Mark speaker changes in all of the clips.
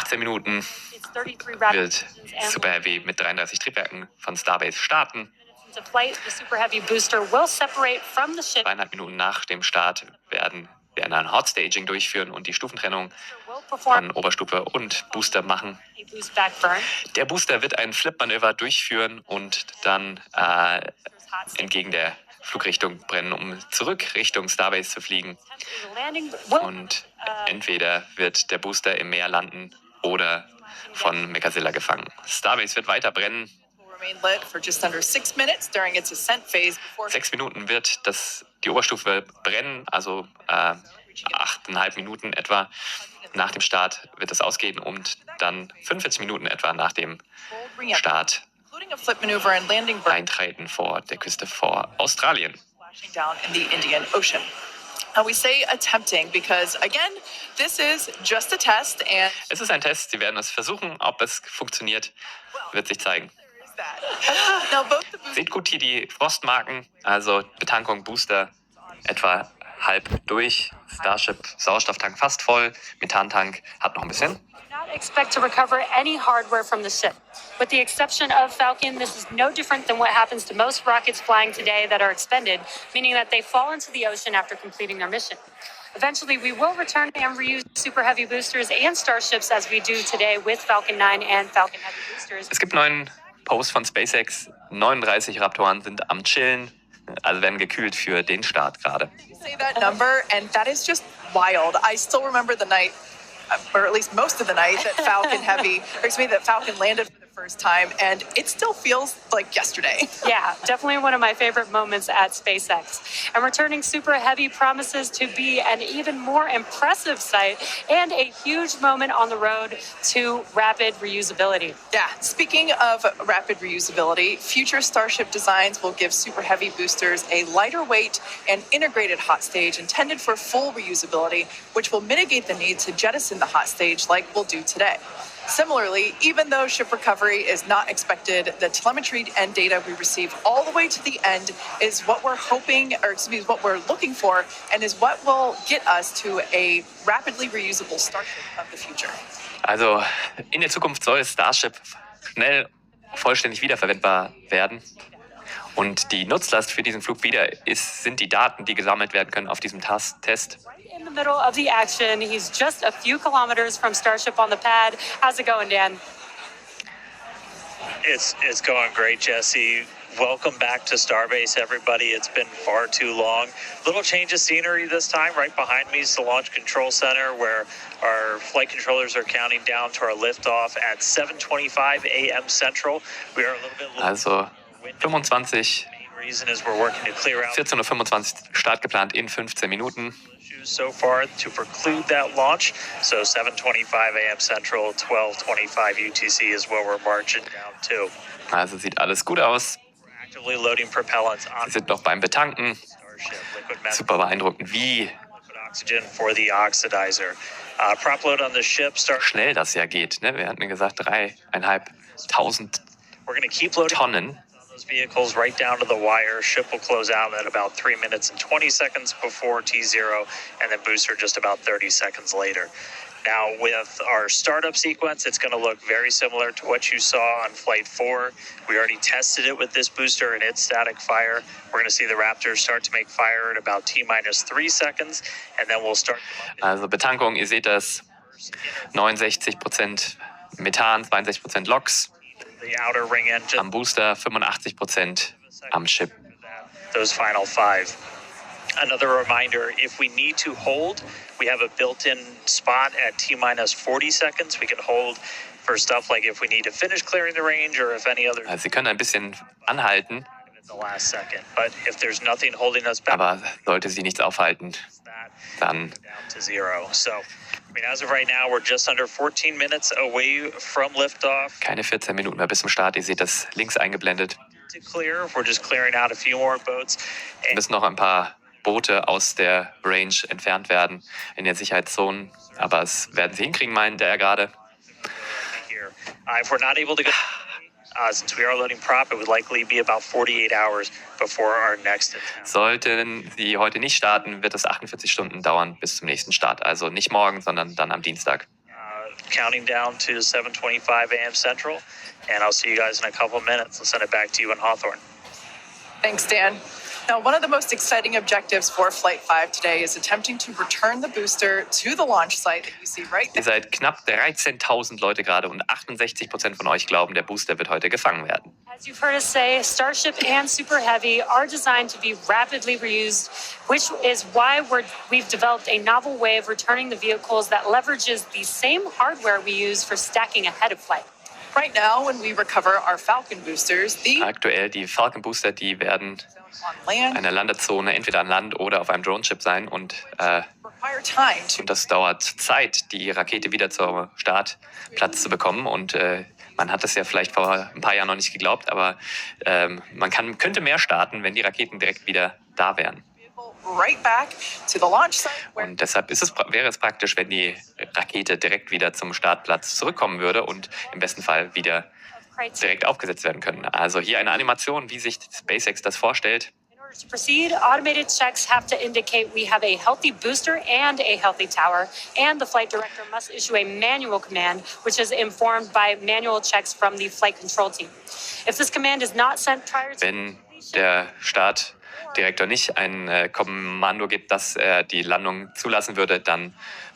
Speaker 1: 18 Minuten wird Super Heavy mit 33 Triebwerken von Starbase starten. 2,5 Minuten nach dem Start werden wir ein Hot Staging durchführen und die Stufentrennung von Oberstufe und Booster machen. Der Booster wird ein Flip-Manöver durchführen und dann entgegen der Flugrichtung brennen, um zurück Richtung Starbase zu fliegen. Und entweder wird der Booster im Meer landen oder von Mechazilla gefangen. Starbase wird weiter brennen. 6 Minuten wird die Oberstufe brennen, also 8,5 Minuten etwa nach dem Start wird es ausgehen und dann 45 Minuten etwa nach dem Start eintreten vor der Küste vor Australien.
Speaker 2: We say attempting because, again, this is just a test and
Speaker 1: es ist ein Test, sie werden es versuchen, ob es funktioniert, wird sich zeigen. Seht gut hier die Frostmarken, also Betankung, Booster etwa halb durch, Starship Sauerstofftank fast voll, Methantank hat noch ein bisschen.
Speaker 3: Expect to recover any hardware from the ship. With the exception of Falcon, this is no different than what happens to most rockets flying today that are expended, meaning that they fall into the ocean after completing their mission. Eventually, we will return and reuse Super Heavy boosters and Starships as we do today with Falcon 9 and Falcon Heavy boosters.
Speaker 1: Es gibt einen neuen Post von SpaceX. 39 Raptoren sind am Chillen, also werden gekühlt für den Start gerade.
Speaker 2: Say that number and that is just wild. I still remember the night, or at least most of the night, that Falcon landed for the first time, and it still feels like yesterday.
Speaker 3: Yeah, definitely one of my favorite moments at SpaceX. And returning Super Heavy promises to be an even more impressive sight and a huge moment on the road to rapid reusability.
Speaker 2: Yeah, speaking of rapid reusability, future Starship designs will give Super Heavy boosters a lighter weight and integrated hot stage intended for full reusability, which will mitigate the need to jettison the hot stage like we'll do today. Similarly, even though ship recovery is not expected, the telemetry and data we receive all the way to the end is what we're what we're looking for, and is what will get us to a rapidly reusable Starship of the future.
Speaker 1: Also in der Zukunft soll Starship schnell vollständig wiederverwendbar werden. Und die Nutzlast für diesen Flug sind die Daten, die gesammelt werden können auf diesem Test.
Speaker 3: In the middle of the action, he's just a few kilometers from Starship on the pad. How's it going, Dan?
Speaker 4: It's going great, Jesse. Welcome back to Starbase, everybody. It's been far too long. Little change of scenery this time. Right behind me is the Launch Control Center, where our flight controllers are counting down to our liftoff at 7:25 a.m. Central. We are a little bit.
Speaker 1: Also 25. 14:25 Uhr Start geplant in 15 Minuten.
Speaker 4: So far to preclude that launch. So 7:25 a.m. Central, 12:25 UTC is where we're marching down to.
Speaker 1: Also sieht alles gut aus.
Speaker 4: Actively loading propellants on.
Speaker 1: Wir sind noch beim Betanken. Super beeindruckend, wie
Speaker 4: oxygen for the oxidizer. Prop load on the ship
Speaker 1: schnell das ja geht. Ne? Wir hatten gesagt 3.500 Tonnen.
Speaker 4: Vehicles right down to the wire. Ship will close out at about 3 minutes and 20 seconds before T0, and then booster just about 30 seconds later. Now, with our startup sequence, it's going to look very similar to what you saw on Flight 4. We already tested it with this booster and its static fire. We're going to see the Raptors start to make fire at about T-minus 3 seconds, and then we'll start.
Speaker 1: Also Betankung, ihr seht das, 69% Methan, 62% LOX.
Speaker 4: The outer ring engine.
Speaker 1: Am Booster 85% am Chip.
Speaker 4: Those final 5. Another reminder, if we need to hold, we have a built-in spot at T-minus 40 seconds. We can hold for stuff like if we need to finish clearing the range or if any other.
Speaker 1: Also Sie können ein bisschen anhalten.
Speaker 4: The last second. But if there's nothing holding us back,
Speaker 1: aber sollte Sie nichts aufhalten, dann
Speaker 4: down to 0. So I mean, as of right now, we're just under 14 minutes away from liftoff.
Speaker 1: Keine 14 Minuten mehr bis zum Start. Ihr seht das links eingeblendet.
Speaker 4: To clear, we're just clearing out a few more boats.
Speaker 1: Müssen noch ein paar Boote aus der Range entfernt werden in den Sicherheitszonen, aber es werden sie hinkriegen, meint er gerade.
Speaker 4: If we're not able to go, since we are loading prop, it would likely be about 48 hours before our next attempt.
Speaker 1: Sollten sie heute nicht starten, wird es 48 Stunden dauern bis zum nächsten Start. Also nicht morgen, sondern dann am Dienstag.
Speaker 4: counting down to 7:25 a.m. Central, and I'll see you guys in a couple of minutes. I'll send it back to you in Hawthorne.
Speaker 2: Thanks, Dan. Now, one of the most exciting objectives for Flight 5 today is attempting to return the booster to the launch site that you see right
Speaker 1: Ihr
Speaker 2: there.
Speaker 1: seid knapp 13.000 Leute gerade und 68% von euch glauben, der Booster wird heute gefangen werden.
Speaker 3: As you've heard us say, Starship and Super Heavy are designed to be rapidly reused, which is why we've developed a novel way of returning the vehicles that leverages the same hardware we use for stacking ahead of flight.
Speaker 2: Right now, when we recover our Falcon boosters, the
Speaker 1: Aktuell die Falcon Booster, die werden
Speaker 2: on land
Speaker 1: eine Landezone entweder an Land oder auf einem Drohnenchip sein und
Speaker 2: require time to
Speaker 1: das dauert Zeit, die Rakete wieder zum Startplatz zu bekommen und man hat es ja vielleicht vor ein paar Jahren noch nicht geglaubt, aber man könnte mehr starten, wenn die Raketen direkt wieder da wären.
Speaker 2: right back to the launch site where
Speaker 1: Und deshalb wäre es praktisch, wenn die Rakete direkt wieder zum Startplatz zurückkommen würde und im besten Fall wieder direkt aufgesetzt werden können. Also hier eine Animation, wie sich SpaceX das vorstellt.
Speaker 3: In order to proceed, automated checks have to indicate we have a healthy booster and a healthy tower, and the flight director must issue a manual command, which is informed by manual checks from the flight control team. If this command is not sent prior to
Speaker 1: Wenn der Startdirektor nicht ein Kommando gibt, dass er die Landung zulassen würde, dann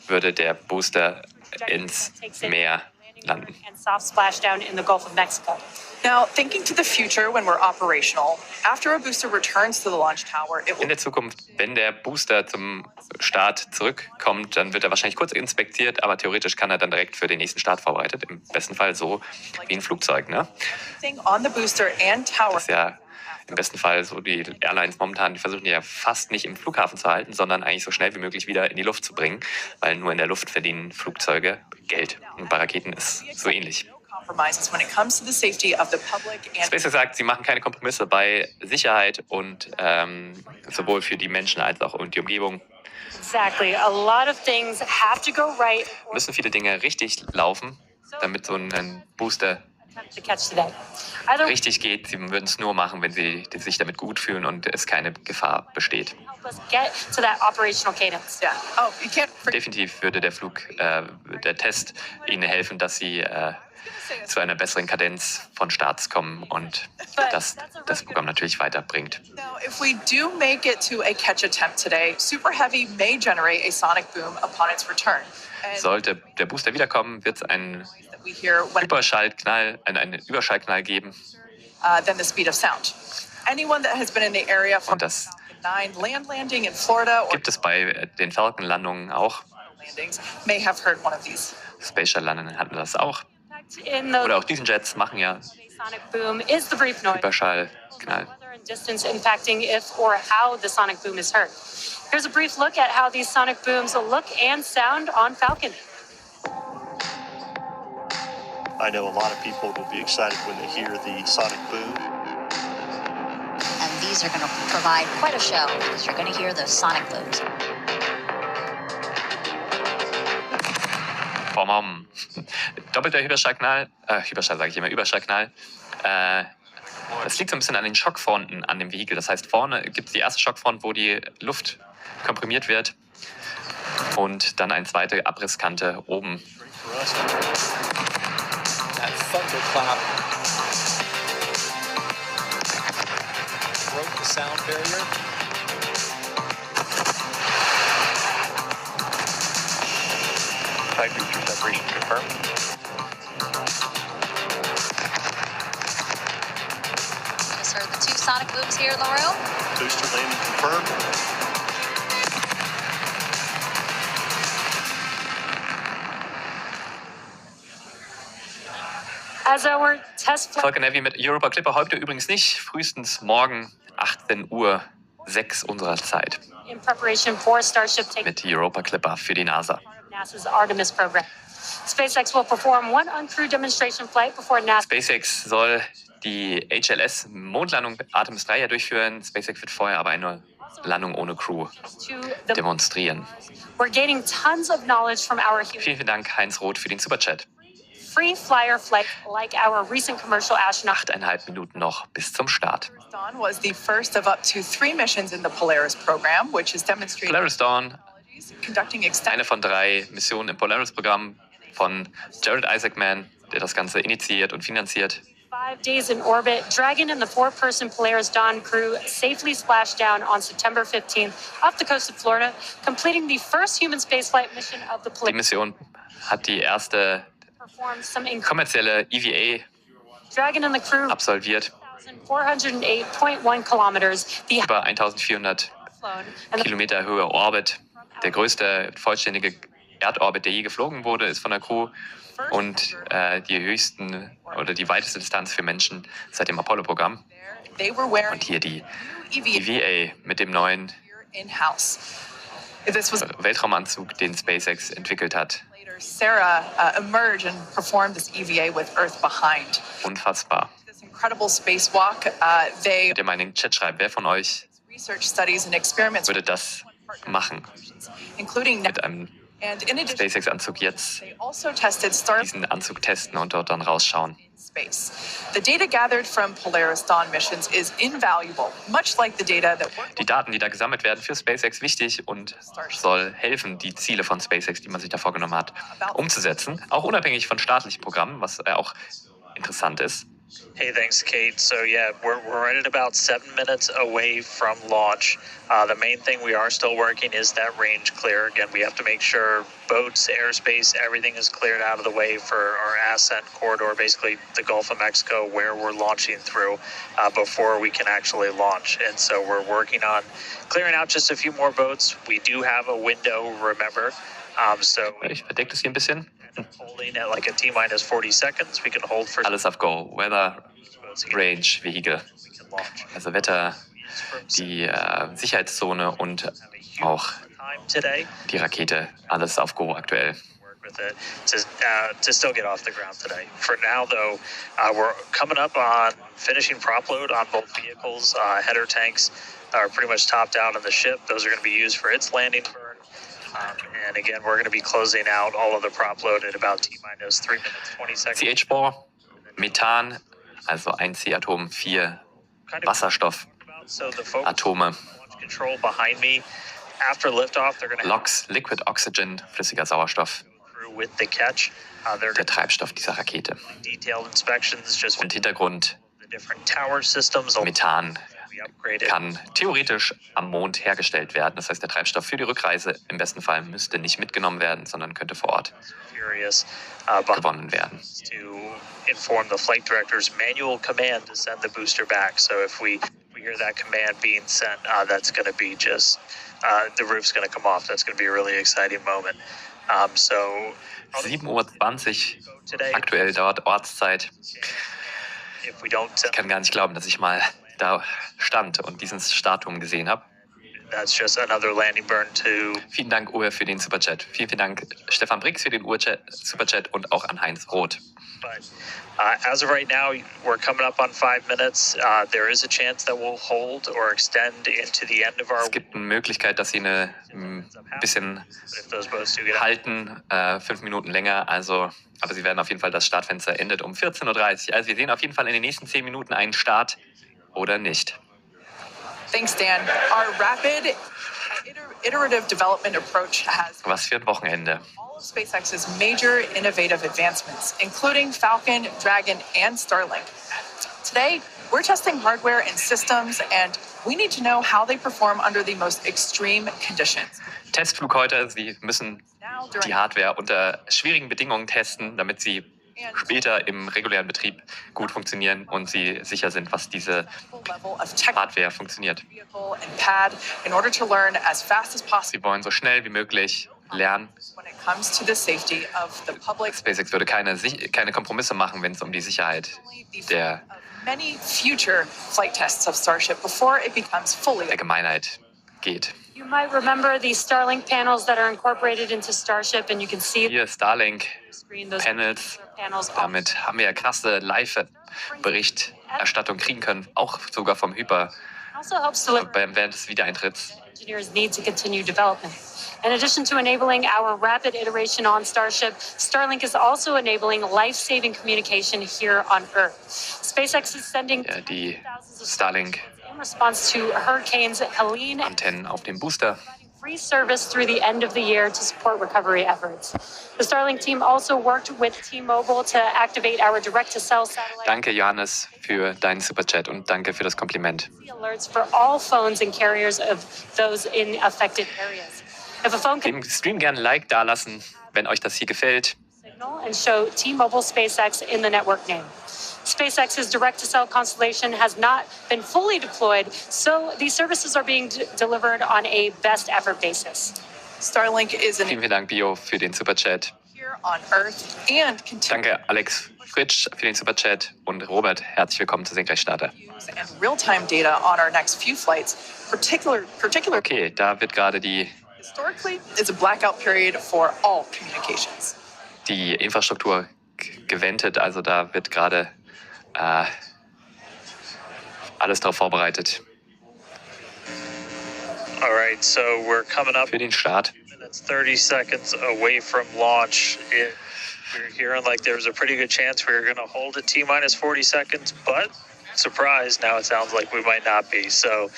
Speaker 1: würde der Booster ins Meer landen.
Speaker 3: and soft splashdown in the Gulf of Mexico.
Speaker 2: Now, thinking to the future when we're operational, after a booster returns to the launch tower, it
Speaker 1: In
Speaker 2: will
Speaker 1: der Zukunft, wenn der Booster zum Start zurückkommt, dann wird er wahrscheinlich kurz inspiziert, aber theoretisch kann er dann direkt für den nächsten Start vorbereitet. Im besten Fall so wie ein Flugzeug, ne?
Speaker 2: everything on the booster and tower.
Speaker 1: Das ist ja im besten Fall so, die Airlines momentan, die versuchen ja fast nicht im Flughafen zu halten, sondern eigentlich so schnell wie möglich wieder in die Luft zu bringen, weil nur in der Luft verdienen Flugzeuge Geld. Und bei Raketen ist so ähnlich.
Speaker 2: Compromises when it comes to the safety of the public and
Speaker 1: SpaceX sagt, sie machen keine Kompromisse bei Sicherheit und sowohl für die Menschen als auch und die Umgebung.
Speaker 3: Exactly. A lot of things have to go right
Speaker 1: Müssen viele Dinge richtig laufen, damit so ein Booster
Speaker 3: to catch today. Either
Speaker 1: richtig geht. Sie würden es nur machen, wenn sie sich damit gut fühlen und es keine Gefahr besteht.
Speaker 3: help us get to that operational cadence.
Speaker 2: yeah. Oh, you can't forget
Speaker 1: Definitiv würde der Test Ihnen helfen, dass Sie zu einer besseren Kadenz von Starts kommen und das Programm natürlich weiterbringt.
Speaker 2: now, if we do make it to a catch attempt today, Super Heavy may generate a sonic boom upon its return. And
Speaker 1: Sollte der Booster wiederkommen, wird es einen
Speaker 2: that we hear when
Speaker 1: einen Überschallknall geben.
Speaker 2: than the speed of sound. Anyone that has been in the area from
Speaker 1: Und das
Speaker 2: Falcon 9 land landing in Florida or
Speaker 1: gibt es bei den Falcon-Landungen auch.
Speaker 2: landings may have heard one of these.
Speaker 1: Space Shuttle-Landungen hatten das auch.
Speaker 3: In the
Speaker 1: Oder auch diesen Jets machen ja
Speaker 3: sonic boom is the brief noise.
Speaker 1: Überschallknall.
Speaker 3: Weather and distance impacting if or how the sonic boom is heard. Here's a brief look at how these sonic booms look and sound on Falcon.
Speaker 5: I know a lot of people will be excited when they hear the sonic boom.
Speaker 6: And these are going to provide quite a show because you're going to hear those sonic booms.
Speaker 1: Bom. Doppelter Überschallknall. Überschall sage ich immer, Überschallknall. Das liegt so ein bisschen an den Schockfronten an dem Vehikel. Das heißt, vorne gibt es die erste Schockfront, wo die Luft komprimiert wird. Und dann eine zweite Abrisskante oben.
Speaker 5: For us,
Speaker 7: That thunderclap broke the sound barrier.
Speaker 4: Flight booster separation confirmed.
Speaker 6: Just heard the two sonic booms here in the room.
Speaker 5: booster landing confirmed.
Speaker 3: As our test flight
Speaker 1: Falcon Heavy mit Europa Clipper heute übrigens nicht. Frühestens morgen 18:06 Uhr unserer Zeit
Speaker 3: in preparation for Starship taking
Speaker 1: mit Europa Clipper für die NASA.
Speaker 3: part of NASA's Artemis program. SpaceX will perform one uncrewed demonstration flight before NASA
Speaker 1: SpaceX soll die HLS-Mondlandung Artemis 3 ja durchführen. SpaceX wird vorher aber eine Landung ohne Crew
Speaker 3: to the
Speaker 1: demonstrieren.
Speaker 3: We're gaining tons of knowledge from our human
Speaker 1: Vielen, vielen Dank, Heinz Roth, für den Superchat.
Speaker 3: free flyer flight like our recent commercial astronaut.
Speaker 1: 8,5 Minuten noch bis zum Start.
Speaker 2: Dawn was the first of up to 3 missions in the Polaris program, which is demonstrating
Speaker 1: Polaris Dawn,
Speaker 2: conducting extensive
Speaker 1: eine von 3 Missionen im Polaris-Programm, von Jared Isaacman, der das Ganze initiiert und finanziert.
Speaker 3: 5 days in orbit, Dragon and the 4-person Polaris Dawn crew safely splashed down on September 15th off the coast of Florida, completing the first human spaceflight mission of the
Speaker 1: Die
Speaker 3: Polaris.
Speaker 1: Mission hat die erste kommerzielle EVA
Speaker 3: Dragon and the crew
Speaker 1: absolviert.
Speaker 3: 1,408.1 kilometers. The
Speaker 1: Über 1400 Kilometer Höhe Orbit. Der größte vollständige Erdorbit, der je geflogen wurde, ist von der Crew. Und die höchsten oder die weiteste Distanz für Menschen seit dem Apollo-Programm. Und hier die EVA mit dem neuen Weltraumanzug, den SpaceX entwickelt hat.
Speaker 2: Sarah emerged and performed this EVA with Earth behind.
Speaker 1: Unfassbar.
Speaker 2: This incredible spacewalk, they
Speaker 1: Könnt ihr mal in den Chat schreiben, wer von euch
Speaker 2: research studies and experiments
Speaker 1: würde das machen?
Speaker 2: including
Speaker 1: Mit einem
Speaker 2: and in addition,
Speaker 1: SpaceX-Anzug jetzt
Speaker 2: they also tested Starship
Speaker 1: diesen Anzug testen und dort dann rausschauen.
Speaker 2: in space. The data gathered from Polaris Dawn missions is invaluable, much like the data that worked
Speaker 1: Die Daten, die da gesammelt werden, für SpaceX wichtig und soll helfen, die Ziele von SpaceX, die man sich da vorgenommen hat, umzusetzen. Auch unabhängig von staatlichen Programmen, was auch interessant ist.
Speaker 4: Hey, thanks, Kate. So yeah, we're right at about 7 minutes away from launch. The main thing we are still working is that range clear. Again, we have to make sure boats, airspace, everything is cleared out of the way for our ascent corridor, basically the Gulf of Mexico, where we're launching through before we can actually launch. And so we're working on clearing out just a few more boats. We do have a window, remember.
Speaker 1: Ich verdecke das hier ein bisschen.
Speaker 4: Holding at like a T-minus 40 seconds. We can hold for
Speaker 1: Alles auf Go. Weather, Range, Vehikel. Also Wetter, die Sicherheitszone und auch die Rakete. Alles auf Go aktuell.
Speaker 4: with it to still get off the ground today. For now, though, we're coming up on finishing prop load on both vehicles. Header tanks are pretty much topped out on the ship. Those are going to be used for its landing burn. And again, we're going to be closing out all of the prop load at about T-minus 3 minutes, 20 seconds.
Speaker 1: CH4, Methan, also ein C-Atom, 4 Wasserstoffatome.
Speaker 4: Control behind me. After liftoff, they're going to
Speaker 1: LOX, Liquid Oxygen, flüssiger Sauerstoff,
Speaker 4: with the catch.
Speaker 1: der Treibstoff dieser Rakete.
Speaker 4: Detailed inspections just
Speaker 1: Und Hintergrund,
Speaker 4: the different tower systems.
Speaker 1: Methan
Speaker 4: We upgraded.
Speaker 1: kann theoretisch am Mond hergestellt werden. Das heißt, der Treibstoff für die Rückreise im besten Fall müsste nicht mitgenommen werden, sondern könnte vor Ort
Speaker 4: Furious,
Speaker 1: gewonnen werden.
Speaker 4: to inform the flight director's manual command to send the booster back. So if we hear that command being sent, that's going to be just the roof's going to come off. That's going to be a really exciting moment. So
Speaker 1: 7:20 Uhr
Speaker 4: today,
Speaker 1: aktuell dauert Ortszeit.
Speaker 4: if we don't
Speaker 1: Ich
Speaker 4: send,
Speaker 1: kann gar nicht glauben, dass ich mal da stand und dieses Startturm gesehen habe.
Speaker 4: that's just another landing burn to
Speaker 1: Vielen Dank, Uwe, für den Superchat. Vielen, vielen Dank, Stefan Brix, für den Superchat und auch an Heinz Roth.
Speaker 4: But as of right now, we're coming up on 5 minutes. There is a chance that we'll hold or extend into the end of our.
Speaker 1: Es gibt eine Möglichkeit, dass sie ein bisschen
Speaker 4: But if those boats do get out,
Speaker 1: halten, 5 Minuten länger. Also, aber sie werden auf jeden Fall, das Startfenster endet um 14:30 Uhr. Also wir sehen auf jeden Fall in den nächsten 10 Minuten einen Start oder nicht.
Speaker 2: Thanks, Dan. Our rapid, iterative development approach has
Speaker 1: Was für ein Wochenende.
Speaker 2: all of SpaceX's major innovative advancements, including Falcon, Dragon, and Starlink. Today, we're testing hardware and systems, and we need to know how they perform under the most extreme conditions.
Speaker 1: Testflug heute. Sie müssen
Speaker 2: Now,
Speaker 1: die
Speaker 2: during
Speaker 1: Hardware unter schwierigen Bedingungen testen, damit sie später im regulären Betrieb gut funktionieren und sie sicher sind, was diese
Speaker 2: full level of tech
Speaker 1: Hardware funktioniert.
Speaker 2: vehicle and pad in order to learn as fast as possible
Speaker 1: Sie wollen so schnell wie möglich lernen.
Speaker 2: when it comes to the safety of the public.
Speaker 1: SpaceX würde keine Kompromisse machen, wenn es um die Sicherheit der
Speaker 2: Many future flight tests of Starship before it becomes fully.
Speaker 1: Gemeinheit geht.
Speaker 3: You might remember the Starlink panels that are incorporated into Starship, and you can see
Speaker 1: Hier Starlink
Speaker 3: screen those
Speaker 1: Panels.
Speaker 3: panels.
Speaker 1: Damit haben wir ja krasse Live-Berichterstattung kriegen können, auch sogar vom Hyper
Speaker 3: Also helps deliver
Speaker 1: während des Wiedereintritts.
Speaker 3: engineers need to continue development. In addition to enabling our rapid iteration on Starship, Starlink is also enabling life-saving communication here on Earth. SpaceX is sending
Speaker 1: Ja, die
Speaker 3: thousands of
Speaker 1: Starlink
Speaker 3: in response to hurricanes Helene and
Speaker 1: Antennen auf dem Booster
Speaker 3: free service through the end of the year to support recovery efforts. The Starlink team also worked with T-Mobile to activate our direct-to-cell satellite.
Speaker 1: Danke, Johannes, für deinen Superchat und danke für das Kompliment.
Speaker 3: Alerts for all phones and carriers of those in affected areas. If a phone can
Speaker 1: Dem Stream gerne ein Like dalassen, wenn euch das hier gefällt.
Speaker 3: signal and show T-Mobile SpaceX in the network name. SpaceX's direct-to-cell constellation has not been fully deployed, so these services are being delivered on a best effort basis.
Speaker 2: Starlink is an
Speaker 1: Vielen Dank, Bio, für den Superchat.
Speaker 2: here on Earth and continue
Speaker 1: Danke, Alex Fritsch, für den Superchat. Und Robert, herzlich willkommen zu Senkrechtstarter.
Speaker 2: and real-time data on our next few flights. Particular
Speaker 1: Okay, da wird gerade die
Speaker 2: historically is a blackout period for all communications.
Speaker 1: Infrastruktur gewendet. Also da wird gerade alles darauf vorbereitet
Speaker 4: All right, so we're coming up
Speaker 1: für den Start.
Speaker 4: minutes, 30 seconds away from launch. We're hearing like there's a pretty good chance we're going to hold at T minus 40 seconds, but surprise, now it sounds like we might not be. So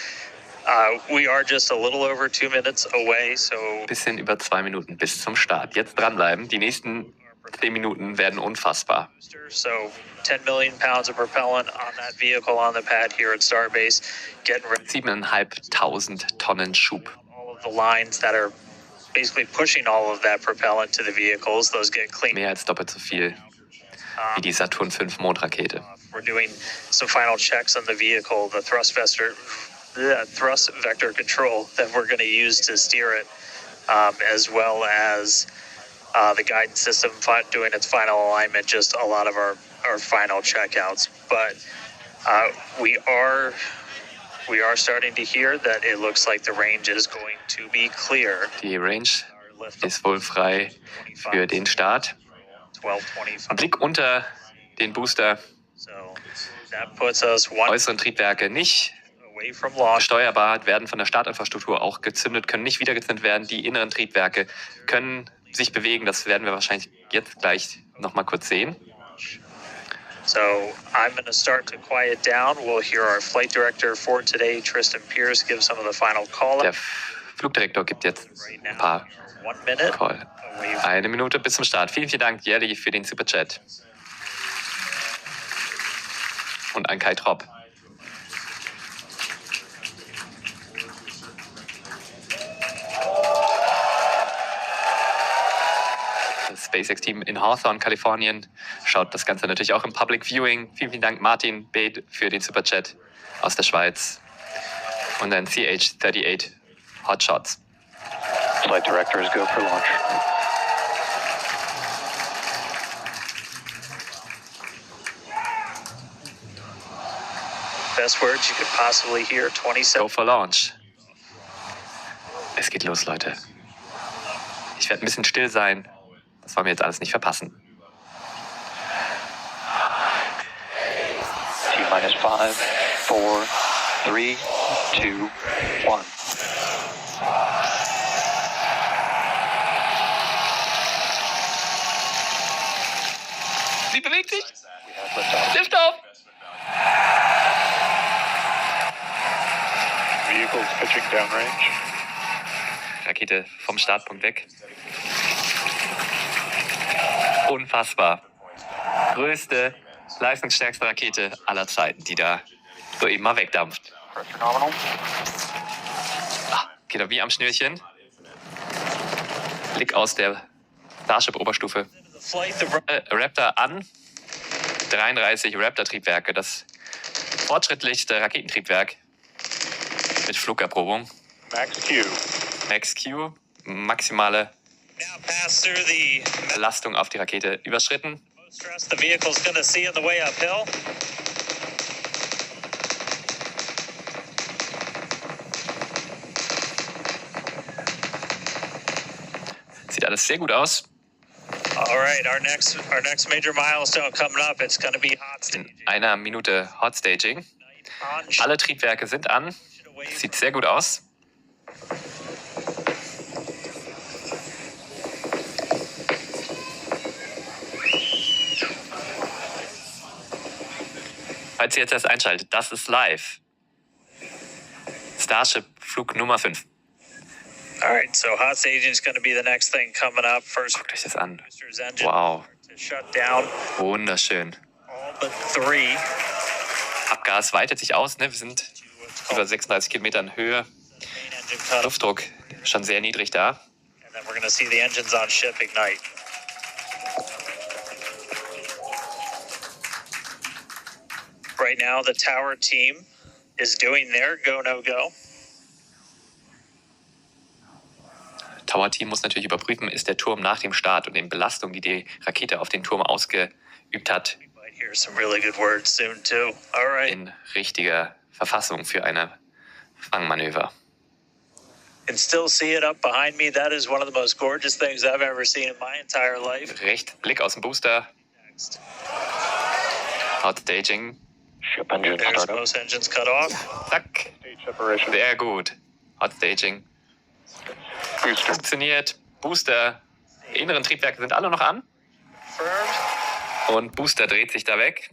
Speaker 4: we are just a little over 2 minutes away. So
Speaker 1: Bisschen über 2 Minuten bis zum Start. Jetzt dranbleiben. Die nächsten 10 Minuten werden unfassbar.
Speaker 4: So 10 million pounds of propellant on that vehicle on the pad here at Starbase, getting rid of
Speaker 1: 7.500 Tonnen Schub.
Speaker 4: all of the lines that are basically pushing all of that propellant to the vehicles. Those get cleaned.
Speaker 1: Mehr als doppelt so viel wie die Saturn V Mondrakete.
Speaker 4: We're doing some final checks on the vehicle, the thrust vector control that we're going to use to steer it, as well as the guidance system doing its final alignment, just a lot of our final checkouts. But we are starting to hear that it looks like the range is going to be clear.
Speaker 1: Die Range ist wohl frei für den Start.
Speaker 4: 1225.
Speaker 1: Blick unter den Booster.
Speaker 4: So that puts us one
Speaker 1: Äußeren Triebwerke nicht
Speaker 4: away from launch.
Speaker 1: steuerbar, werden von der Startinfrastruktur auch gezündet, können nicht wieder gezündet werden. Die inneren Triebwerke können sich bewegen. Das werden wir wahrscheinlich jetzt gleich nochmal kurz sehen.
Speaker 4: So I'm going to start to quiet down. We'll hear our flight director for today, Tristan Pierce, give some of the final call.
Speaker 1: Der Flugdirektor gibt jetzt ein paar
Speaker 4: 1 minute
Speaker 1: Call.
Speaker 4: away from
Speaker 1: 1 Minute bis zum Start. Vielen, vielen Dank, Jerry, für den Superchat. Und an Kai Tropp. Das SpaceX-Team in Hawthorne, Kalifornien, schaut das Ganze natürlich auch im Public Viewing. Vielen, vielen Dank, Martin Bede, für den Superchat aus der Schweiz. Und dann CH38 Hotshots.
Speaker 5: Flight directors go for launch.
Speaker 4: best words you could possibly hear. 27.
Speaker 1: Go for launch. Es geht los, Leute. Ich werde ein bisschen still sein. Das wollen wir jetzt alles nicht verpassen.
Speaker 5: T-minus 5, 4, 3, 2, 1.
Speaker 1: Sie bewegt sich.
Speaker 5: We have liftoff.
Speaker 1: Liftoff.
Speaker 5: Vehicles pitching downrange.
Speaker 1: Rakete vom Startpunkt weg. Unfassbar. Größte, leistungsstärkste Rakete aller Zeiten, die da soeben mal wegdampft.
Speaker 5: Pressure nominal.
Speaker 1: Geht doch wie am Schnürchen. Blick aus der Starship-Oberstufe. Raptor an. 33 Raptor-Triebwerke. Das fortschrittlichste Raketentriebwerk mit Flugabprobung.
Speaker 5: Max Q.
Speaker 1: Max Q, maximale
Speaker 4: Now pass through the
Speaker 1: Belastung auf die Rakete überschritten.
Speaker 4: stress the vehicle's going to see on the way uphill.
Speaker 1: Sieht alles sehr gut aus.
Speaker 4: All right, our next major milestone coming up. It's going to be hot
Speaker 1: In
Speaker 4: staging.
Speaker 1: einer Minute Hot Staging.
Speaker 4: On
Speaker 1: Alle Triebwerke sind an. Sieht sehr gut aus. Falls ihr jetzt erst einschaltet, das ist live. Starship Flug Nummer 5.
Speaker 4: All right, so hot staging is going to be the next thing coming up. First,
Speaker 1: Guckt euch das an.
Speaker 4: boosters engine
Speaker 1: Wow,
Speaker 4: to shut down.
Speaker 1: wunderschön.
Speaker 4: All but 3.
Speaker 1: Abgas weitet sich aus, ne? Wir sind über 36 Kilometern Höhe.
Speaker 4: Main engine cut off,
Speaker 1: Luftdruck schon sehr niedrig da.
Speaker 4: and then we're going to see the engines on ship ignite. Right now, the tower team is doing their go-no-go.
Speaker 1: Tower-Team muss natürlich überprüfen, ist der Turm nach dem Start und den Belastungen, die die Rakete auf den Turm ausgeübt hat,
Speaker 4: We might hear some really good words soon, too. All right.
Speaker 1: in richtiger Verfassung für eine Fangmanöver.
Speaker 4: And still see it up behind me. That is one of the most gorgeous things I've ever seen in my entire life.
Speaker 1: Rechts, Blick aus dem Booster,
Speaker 4: Next.
Speaker 1: Hot Staging,
Speaker 7: Ship engine
Speaker 4: There's
Speaker 7: startup.
Speaker 4: most engines cut off.
Speaker 1: zack,
Speaker 7: Stage separation.
Speaker 1: sehr gut. Hot Staging,
Speaker 7: Booster.
Speaker 1: funktioniert. Booster, inneren Triebwerke sind alle noch an
Speaker 4: Confirmed.
Speaker 1: und Booster dreht sich da weg.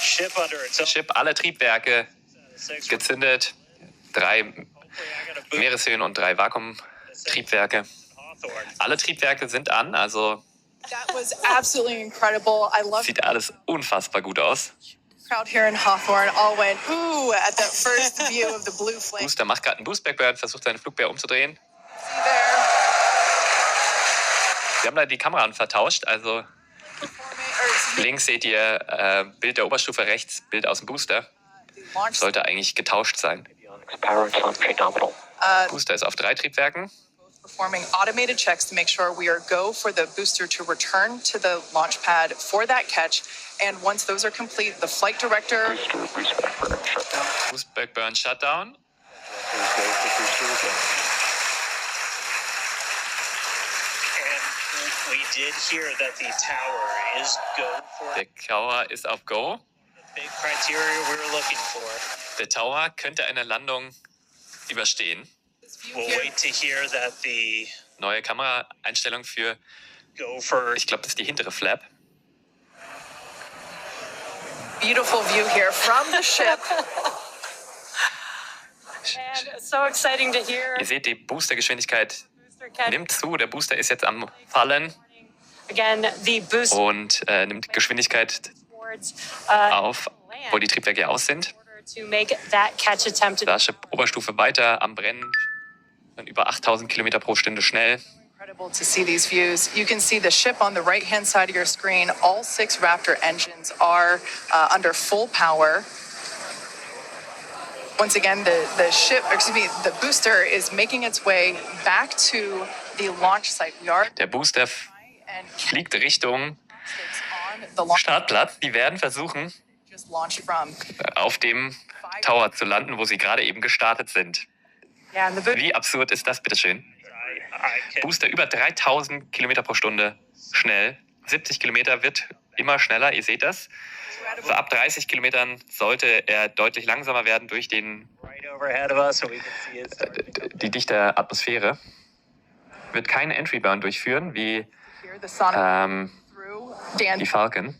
Speaker 4: Ship under its own.
Speaker 1: Chip, alle Triebwerke
Speaker 4: 6.
Speaker 1: gezündet, 3
Speaker 4: Hopefully I got a boost.
Speaker 1: Meereshöhen und 3 Vakuumtriebwerke.
Speaker 4: Hawthorne.
Speaker 1: Alle Triebwerke sind an, also
Speaker 2: That was absolutely incredible. I love
Speaker 1: sieht alles unfassbar gut aus.
Speaker 2: the crowd here in Hawthorne all went ooh at that first view of the blue flame.
Speaker 1: Booster macht gerade einen Boost-Backburn, versucht seine Flugbär umzudrehen.
Speaker 2: See there,
Speaker 1: Sie haben da die Kameran vertauscht, also
Speaker 2: excuse me,
Speaker 1: links seht ihr Bild der Oberstufe, rechts Bild aus dem Booster.
Speaker 2: the launch
Speaker 1: Sollte eigentlich getauscht sein.
Speaker 7: Avionics power and telemetry nominal.
Speaker 1: Booster ist auf 3 Triebwerken.
Speaker 2: performing automated checks to make sure we are go for the booster to return to the launch pad for that catch. And once those are complete, the flight director
Speaker 7: Booster backburn shutdown.
Speaker 1: Boost-Backburn Shutdown.
Speaker 7: Please go for booster again.
Speaker 4: And we did hear that the tower is go for
Speaker 1: Der Tower ist auf Go.
Speaker 4: the big criteria we were looking for.
Speaker 1: Der Tower könnte eine Landung überstehen.
Speaker 4: We'll wait to hear that the
Speaker 1: Neue Kameraeinstellung für,
Speaker 4: go for
Speaker 1: ich glaube, das ist die hintere Flap.
Speaker 2: beautiful view here from the ship.
Speaker 3: And so exciting to hear.
Speaker 1: Ihr seht, die Boostergeschwindigkeit
Speaker 3: Booster catch.
Speaker 1: nimmt zu. Der Booster ist jetzt am Fallen
Speaker 3: Again, the boost
Speaker 1: und nimmt Geschwindigkeit
Speaker 3: towards
Speaker 1: auf, wo die Triebwerke aus sind.
Speaker 3: in order to make that catch attempt.
Speaker 1: Starship Oberstufe weiter am Brennen. Dann über 8000 Kilometer pro Stunde schnell.
Speaker 2: Incredible to see these views. You can see the ship on the right-hand side of your screen. All 6 Raptor engines are under full power. Once again, the ship, excuse me, the booster is making its way back to the launch site. We are
Speaker 1: Der Booster
Speaker 2: and
Speaker 1: fliegt Richtung
Speaker 2: on the launch
Speaker 1: Startplatz. Die werden versuchen,
Speaker 2: just launched from.
Speaker 1: auf dem Tower zu landen, wo sie gerade eben gestartet sind.
Speaker 3: Yeah, and the boost
Speaker 1: Wie absurd ist das, bitteschön?
Speaker 4: I can
Speaker 1: Booster über 3000 Kilometer pro Stunde schnell. 70 Kilometer wird immer schneller, ihr seht das. Also ab 30 Kilometern sollte er deutlich langsamer werden durch
Speaker 4: right overhead of us so we can see it.
Speaker 1: die dichte Atmosphäre. Wird keinen Entry Burn durchführen, wie
Speaker 2: Here, the sonic through. Dan,
Speaker 1: die Falcon.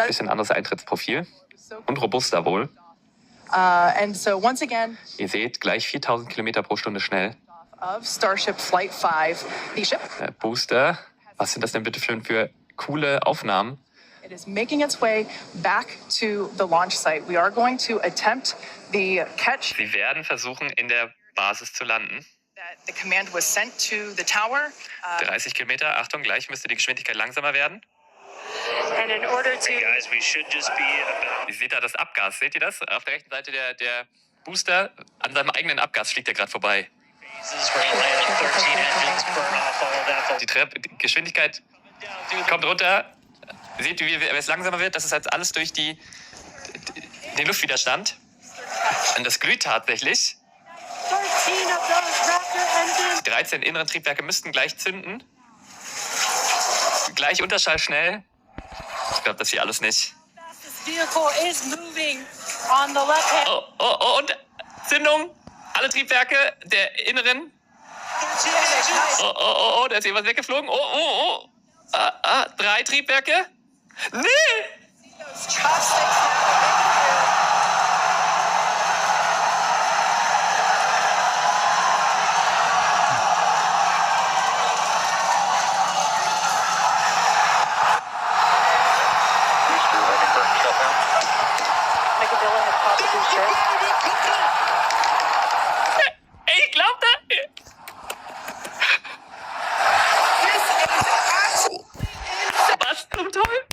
Speaker 1: Bisschen anderes Eintrittsprofil
Speaker 2: so
Speaker 1: und robuster wohl.
Speaker 2: and so once again,
Speaker 1: Ihr seht, gleich 4000 Kilometer pro Stunde schnell.
Speaker 2: of Starship Flight 5, the ship,
Speaker 1: Booster, was sind das denn bitte für coole Aufnahmen?
Speaker 2: it is making its way back to the launch site. We are going to attempt the catch
Speaker 1: Sie werden versuchen, in der Basis zu landen.
Speaker 2: that the command was sent to the tower.
Speaker 1: 30 Kilometer, Achtung, gleich müsste die Geschwindigkeit langsamer werden.
Speaker 3: and in order to
Speaker 4: Hey guys, we should just be about
Speaker 1: Ihr seht da das Abgas, seht ihr das? Auf der rechten Seite der Booster, an seinem eigenen Abgas fliegt er gerade vorbei.
Speaker 4: phases where you land 13 engines, burn off all of that.
Speaker 1: Die Geschwindigkeit kommt runter. Seht ihr, wie es langsamer wird? Das ist jetzt alles durch den Luftwiderstand. Und das glüht tatsächlich.
Speaker 3: 13 of those Raptor engines.
Speaker 1: Die 13 inneren Triebwerke müssten gleich zünden. Gleich Unterschall schnell. Ich glaube das hier alles nicht.
Speaker 3: This vehicle is moving on the left hand.
Speaker 1: Oh, und Zündung. Alle Triebwerke der inneren.
Speaker 4: 13 engines.
Speaker 1: Oh, da ist jemand weggeflogen. Oh. 3 Triebwerke. Nee!
Speaker 2: Those chopsticks now.
Speaker 1: Ich glaub da. Was zum Teufel?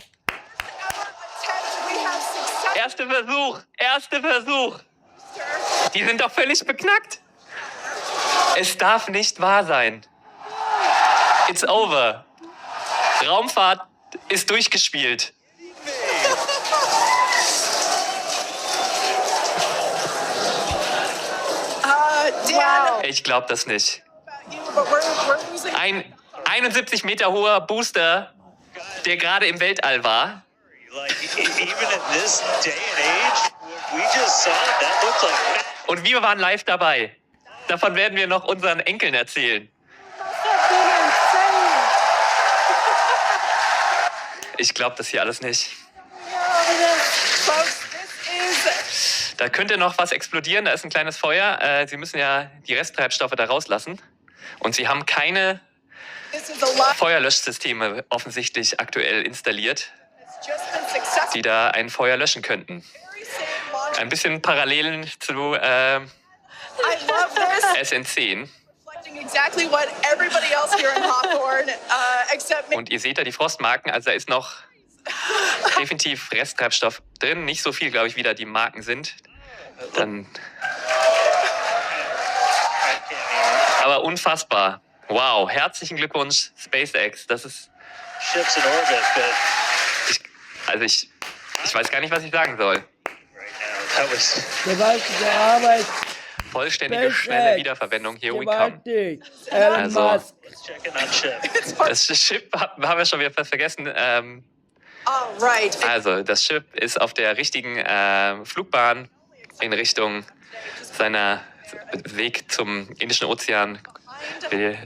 Speaker 1: Erster Versuch. Die sind doch völlig beknackt. Es darf nicht wahr sein. It's over. Raumfahrt ist durchgespielt.
Speaker 2: Dan,
Speaker 1: Ich glaube das nicht.
Speaker 2: but we're losing.
Speaker 1: Ein 71 Meter hoher Booster, der gerade im Weltall war.
Speaker 4: Like, even in this day and age, what we just saw, that looked like...
Speaker 1: Und wir waren live dabei. Davon werden wir noch unseren Enkeln erzählen. Ich glaube das hier alles nicht.
Speaker 2: Folks, this is.
Speaker 1: Da könnte noch was explodieren, da ist ein kleines Feuer. Sie müssen ja die Resttreibstoffe da rauslassen. Und sie haben keine
Speaker 2: This is a lot.
Speaker 1: Feuerlöschsysteme offensichtlich aktuell installiert,
Speaker 2: It's just been successful.
Speaker 1: die da ein Feuer löschen könnten.
Speaker 2: Very safe launch.
Speaker 1: Ein bisschen Parallelen zu
Speaker 2: I love this.
Speaker 1: SN10.
Speaker 2: Reflecting exactly what everybody else here in Hawthorne, except me.
Speaker 1: Und ihr seht da die Frostmarken, also da ist noch definitiv Resttreibstoff drin. Nicht so viel, glaube ich, wie da die Marken sind. Dann, aber unfassbar. Wow, herzlichen Glückwunsch, SpaceX. Das ist,
Speaker 4: Ships in orbit, but
Speaker 1: ich weiß gar nicht, was ich sagen soll.
Speaker 4: right now, that was...
Speaker 8: Gewaltige Arbeit,
Speaker 1: Vollständige,
Speaker 8: SpaceX.
Speaker 1: schnelle Wiederverwendung. Here we come.
Speaker 8: gewaltig. Elon
Speaker 1: Also-
Speaker 8: Musk.
Speaker 4: Let's check in on Ship.
Speaker 2: It's part.
Speaker 1: Das Schiff haben wir schon wieder fast vergessen.
Speaker 2: All right.
Speaker 1: Also, das Schiff ist auf der richtigen Flugbahn in Richtung seiner Weg zum Indischen Ozean. Will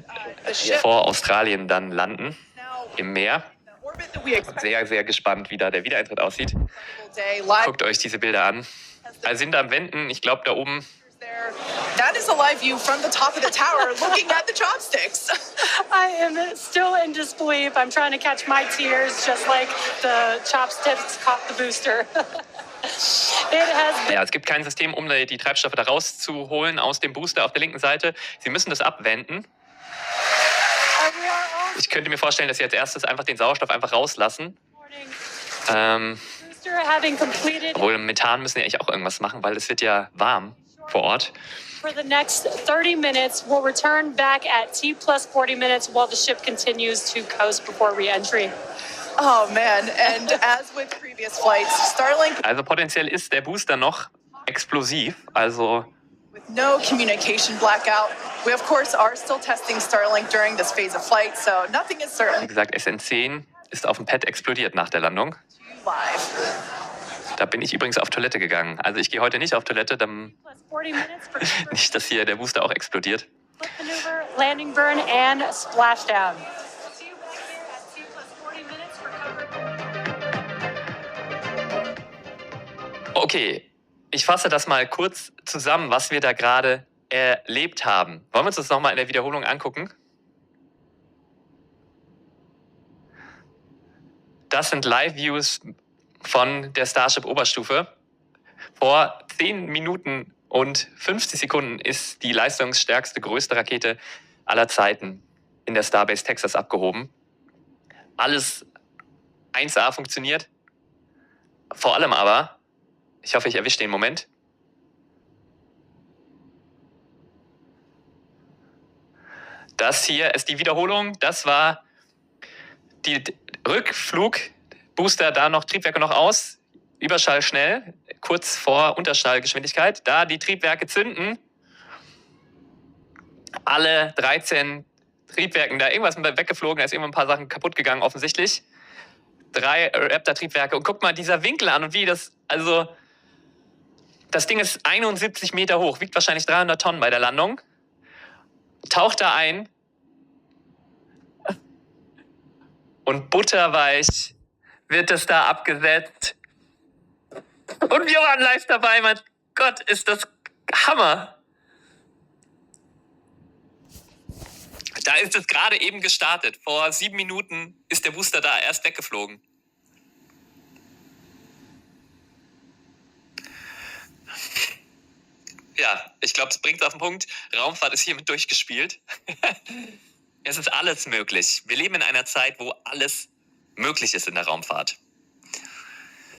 Speaker 2: The ship
Speaker 1: vor Australien dann landen
Speaker 2: now
Speaker 1: im Meer.
Speaker 2: the orbit that we expect
Speaker 1: Sehr, sehr gespannt, wie da der Wiedereintritt aussieht.
Speaker 2: day live
Speaker 1: Guckt euch diese Bilder an. Also sind am Wenden, ich glaube da oben.
Speaker 2: there. That is a live view from the top of the tower, looking at the chopsticks.
Speaker 3: I am still in disbelief. I'm trying to catch my tears, just like the chopsticks caught the booster. It has been
Speaker 1: Ja, es gibt kein System, um die Treibstoffe da rauszuholen aus dem Booster auf der linken Seite. Sie müssen das abwenden.
Speaker 3: we are all
Speaker 1: Ich könnte mir vorstellen, dass sie als erstes einfach den Sauerstoff einfach rauslassen.
Speaker 3: morning. Booster having completed
Speaker 1: Obwohl Methan müssen ja eigentlich auch irgendwas machen, weil es wird ja warm vor Ort.
Speaker 3: for the next 30 minutes. We'll return back at T plus 40 minutes while the ship continues to coast before re-entry.
Speaker 2: Oh man! And as with previous flights, Starlink
Speaker 1: Also potenziell ist der Booster noch explosiv. Also
Speaker 2: with no communication blackout. We of course are still testing Starlink during this phase of flight, so nothing is
Speaker 1: wie
Speaker 2: certain.
Speaker 1: gesagt, SN10 ist auf dem Pad explodiert nach der Landung.
Speaker 2: Live.
Speaker 1: Da bin ich übrigens auf Toilette gegangen. Also ich gehe heute nicht auf Toilette, dann
Speaker 3: Plus 40 minutes for cover,
Speaker 1: nicht, dass hier der Booster auch explodiert.
Speaker 3: flip maneuver, landing burn, and splashdown. See you back here at T plus 40 minutes for cover.
Speaker 1: Okay, ich fasse das mal kurz zusammen, was wir da gerade erlebt haben. Wollen wir uns das nochmal in der Wiederholung angucken? Das sind Live-Views von der Starship-Oberstufe. Vor 10 Minuten und 50 Sekunden ist die leistungsstärkste, größte Rakete aller Zeiten in der Starbase Texas abgehoben. Alles 1A funktioniert. Vor allem aber, ich hoffe, ich erwische den Moment. Das hier ist die Wiederholung. Das war die Rückflug. Booster da noch, Triebwerke noch aus. Überschall schnell, kurz vor Unterschallgeschwindigkeit. Da die Triebwerke zünden. Alle 13 Triebwerken, da irgendwas weggeflogen, da ist irgendwann ein paar Sachen kaputt gegangen offensichtlich. 3 Raptor-Triebwerke. Und guck mal dieser Winkel an und wie das, also das Ding ist 71 Meter hoch, wiegt wahrscheinlich 300 Tonnen bei der Landung. Taucht da ein und butterweich wird es da abgesetzt. Und wir waren live dabei, mein Gott, ist das Hammer. Da ist es gerade eben gestartet. Vor 7 Minuten ist der Booster da erst weggeflogen. Tja, ich glaube, es bringt es auf den Punkt. Raumfahrt ist hiermit durchgespielt. Es ist alles möglich. Wir leben in einer Zeit, wo alles möglich ist in der Raumfahrt.